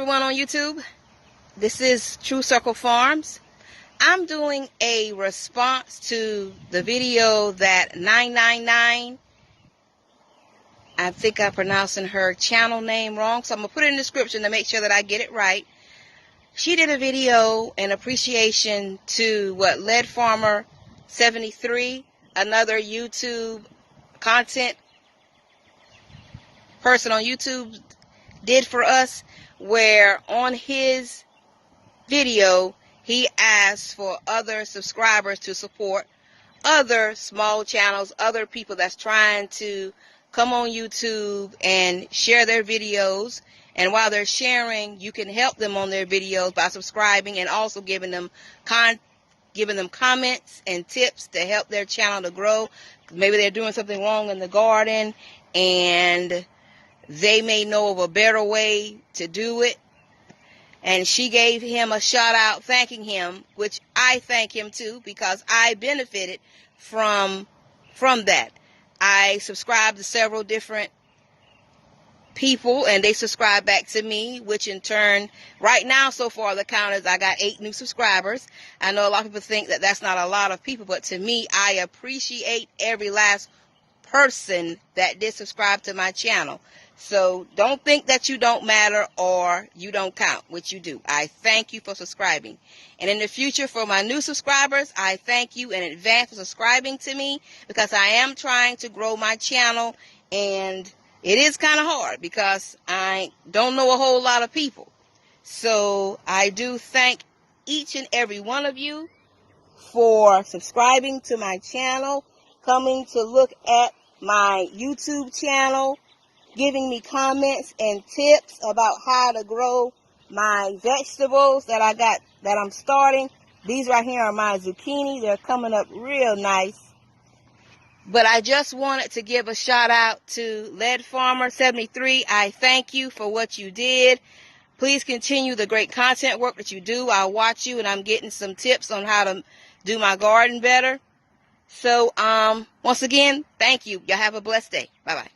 everyone on YouTube. This is True Circle Farms. I'm doing a response to the video that 999, I think I'm pronouncing her channel name wrong, so I'm going to put it in the description to make sure that I get it right. She did a video in appreciation to what Leadfarmer73, another YouTube content person on YouTube, did for us, where on his video he asked for other subscribers to support other small channels, other people that's trying to come on YouTube and share their videos. And while they're sharing, you can help them on their videos by subscribing and also giving them comments and tips to help their channel to grow. Maybe they're doing something wrong in the garden and they may know of a better way to do it. And she gave him a shout out thanking him, which I thank him too, because I benefited from that. I subscribed to several different people and they subscribed back to me, which in turn, right now so far the count is I got 8 new subscribers. I know a lot of people think that that's not a lot of people, but to me, I appreciate every last person that did subscribe to my channel. So don't think that you don't matter or you don't count, which you do. I thank you for subscribing. And in the future, for my new subscribers, I thank you in advance for subscribing to me, because I am trying to grow my channel and it is kind of hard because I don't know a whole lot of people. So I do thank each and every one of you for subscribing to my channel, coming to look at my YouTube channel, giving me comments and tips about how to grow my vegetables that I'm starting. These right here are my zucchini. They're coming up real nice. But I just wanted to give a shout out to Leadfarmer73. I thank you for what you did. Please continue the great content work that you do. I watch you and I'm getting some tips on how to do my garden better. So, once again, thank you. Y'all have a blessed day. Bye-bye.